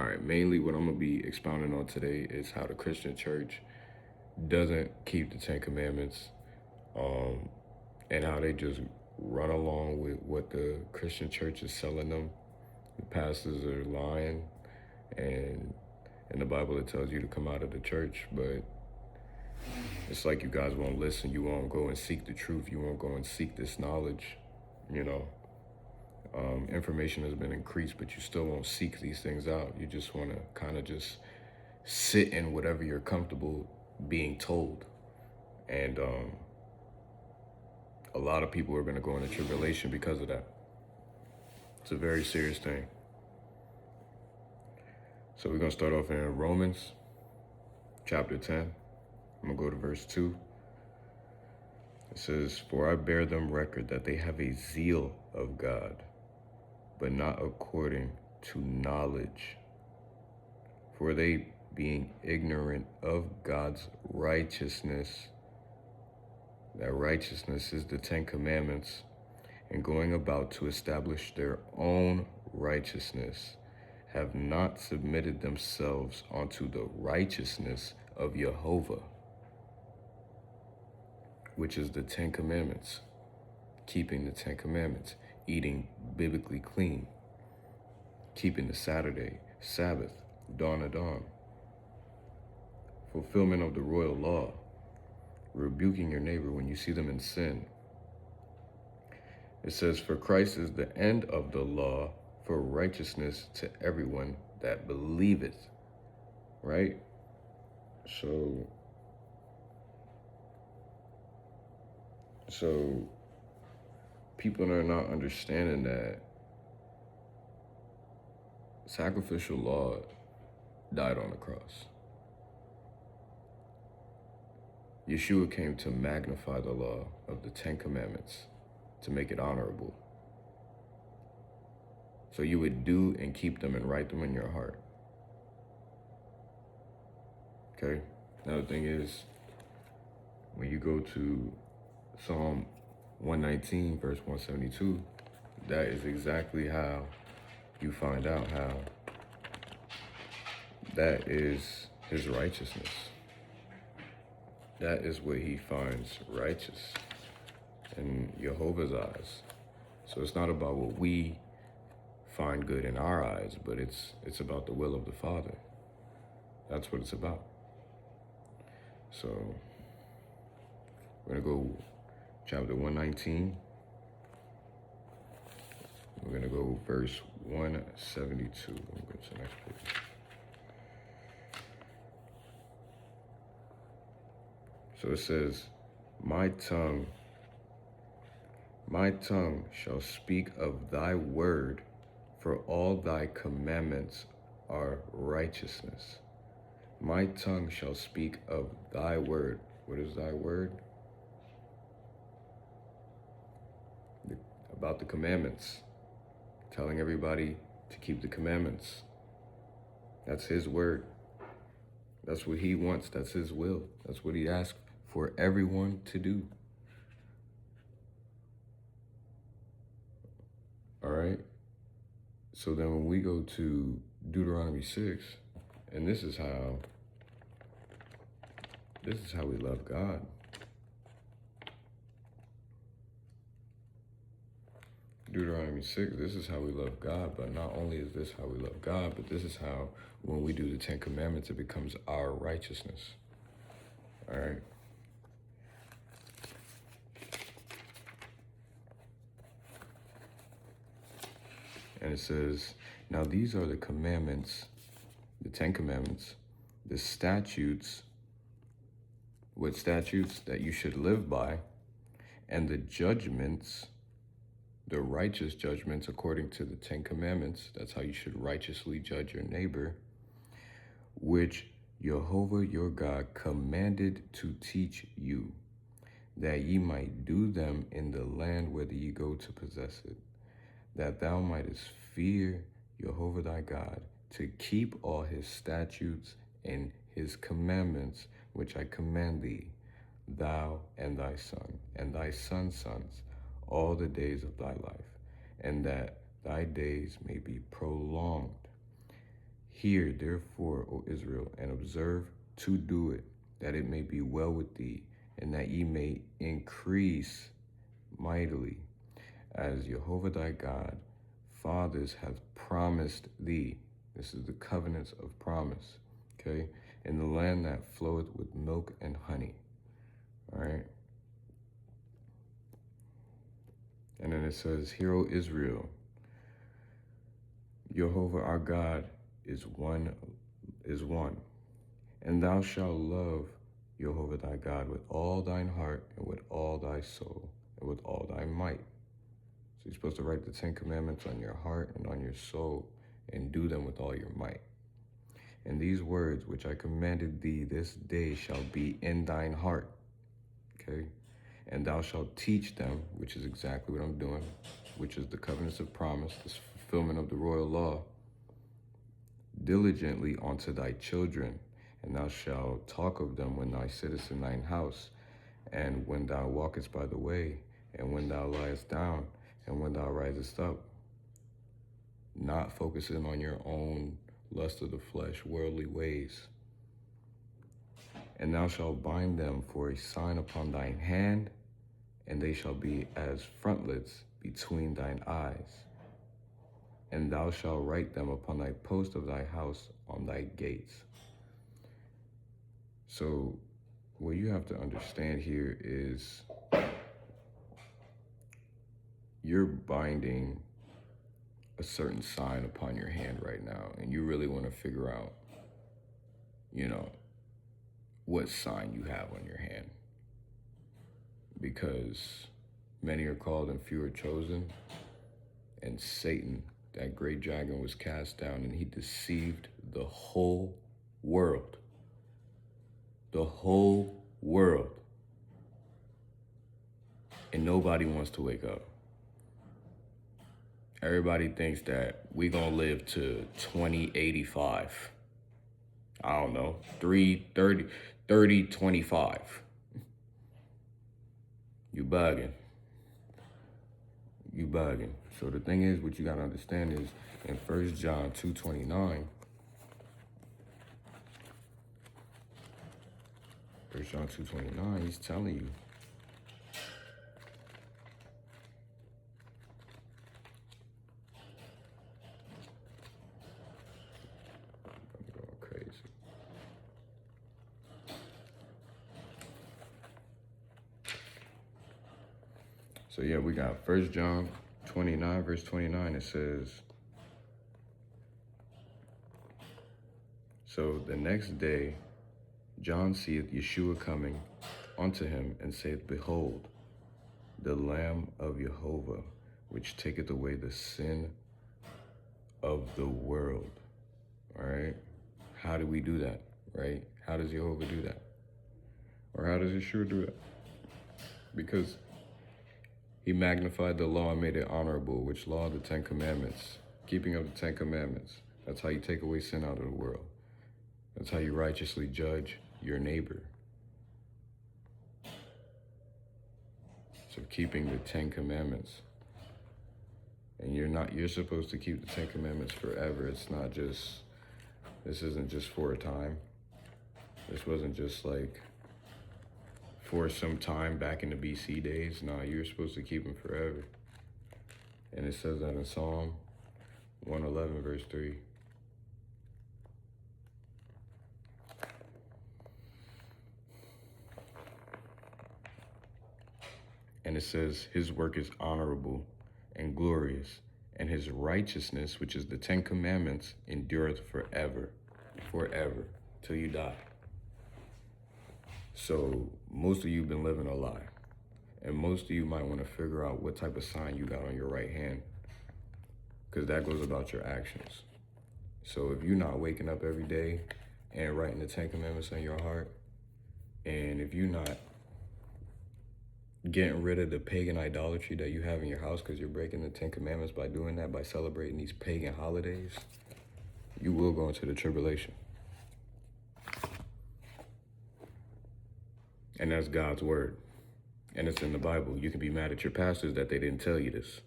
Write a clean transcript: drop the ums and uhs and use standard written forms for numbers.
right, mainly what I'm going to be expounding on today is how the Christian church doesn't keep the Ten Commandments, um, and how they just run along with what the Christian church is selling them. The pastors are lying, and in the Bible it tells you to come out of the church, but it's like you guys won't listen. You won't go and seek the truth. You won't go and seek this knowledge. You know, information has been increased, but you still won't seek these things out. You just want to kind of just sit in whatever you're comfortable being told. And a lot of people are going to go into tribulation because of that. It's a very serious thing. So we're going to start off in Romans chapter 10. I'm going to go to verse 2. It says, "For I bear them record that they have a zeal of God, but not according to knowledge. For they, being ignorant of God's righteousness," that righteousness is the Ten Commandments, "and going about to establish their own righteousness, have not submitted themselves unto the righteousness of Jehovah," which is the Ten Commandments. Keeping the Ten Commandments, eating biblically clean, keeping the Saturday, Sabbath, dawn to dawn, fulfillment of the royal law, rebuking your neighbor when you see them in sin. It says, "For Christ is the end of the law for righteousness to everyone that believeth," right? So people are not understanding that sacrificial law died on the cross. Yeshua came to magnify the law of the Ten Commandments, to make it honorable, so you would do and keep them and write them in your heart. Okay? Now the thing is, when you go to Psalm 119, verse 172, that is exactly how you find out how that is his righteousness. That is what he finds righteous in Jehovah's eyes. So it's not about what we find good in our eyes, but it's about the will of the Father. That's what it's about. So we're going to go chapter 119. We're going to go verse 172. We'll go to the next page. So it says, my tongue shall speak of thy word, for all thy commandments are righteousness." My tongue shall speak of thy word. What is thy word? About the commandments. Telling everybody to keep the commandments. That's his word. That's what he wants. That's his will. That's what he asks for everyone to do. All right? So then when we go to Deuteronomy 6, and this is how we love God. Deuteronomy 6, this is how we love God, but not only is this how we love God, but this is how, when we do the Ten Commandments, it becomes our righteousness. All right? And it says, "Now these are the commandments," the Ten Commandments, "the statutes," what statutes? "That you should live by, and the judgments," the righteous judgments according to the Ten Commandments. That's how you should righteously judge your neighbor, "which Jehovah your God commanded to teach you, that ye might do them in the land whither ye go to possess it, that thou mightest fear Jehovah thy God, to keep all his statutes and his commandments, which I command thee, thou and thy son, and thy son's sons, all the days of thy life, and that thy days may be prolonged. Hear therefore, O Israel, and observe to do it, that it may be well with thee, and that ye may increase mightily, as Jehovah thy God, fathers hath promised thee. This is the covenants of promise, okay? In the land that floweth with milk and honey, all right? And then it says, Hear, O Israel, Jehovah our God is one, and thou shalt love Jehovah thy God with all thine heart, and with all thy soul, and with all thy might. So you're supposed to write the 10 Commandments on your heart and on your soul, and do them with all your might. And these words which I commanded thee this day shall be in thine heart, okay? And thou shalt teach them, which is exactly what I'm doing, which is the covenants of promise, the fulfillment of the royal law, diligently unto thy children, and thou shalt talk of them when thou sittest in thine house, and when thou walkest by the way, and when thou liest down, and when thou risest up. Not focusing on your own lust of the flesh, worldly ways. And thou shalt bind them for a sign upon thine hand, and they shall be as frontlets between thine eyes. And thou shalt write them upon thy post of thy house on thy gates. So what you have to understand here is you're binding a certain sign upon your hand right now, and you really want to figure out, what sign you have on your hand. Because many are called and few are chosen, and Satan, that great dragon, was cast down, and he deceived the whole world. The whole world. And nobody wants to wake up. Everybody thinks that we're going to live to 2085. I don't know, 3025. You bugging. You bugging. So the thing is, what you got to understand is, in 1 John 2:29, 1 John 2:29, he's telling you, I'm going crazy. So yeah, we got 1 John 29, verse 29. It says, so the next day, John seeth Yeshua coming unto him, and saith, Behold, the Lamb of Jehovah, which taketh away the sin of the world. All right? How do we do that, right? How does Jehovah do that? Or how does Yeshua do that? Because he magnified the law and made it honorable, which law? The 10 Commandments. Keeping of the 10 Commandments. That's how you take away sin out of the world. That's how you righteously judge your neighbor. So keeping the 10 Commandments. And you're supposed to keep the 10 Commandments forever. It's not just, this isn't just for a time. This wasn't just like for some time back in the BC days. No, you're supposed to keep them forever. And it says that in Psalm 111, verse 3. And it says, his work is honorable and glorious, and his righteousness, which is the 10 Commandments, endureth forever, forever, till you die. So most of you have been living a lie. And most of you might want to figure out what type of sign you got on your right hand, because that goes about your actions. So if you're not waking up every day and writing the 10 Commandments on your heart, and if you're not getting rid of the pagan idolatry that you have in your house because you're breaking the 10 Commandments by doing that, by celebrating these pagan holidays, you will go into the tribulation. And that's God's word. And it's in the Bible. You can be mad at your pastors that they didn't tell you this.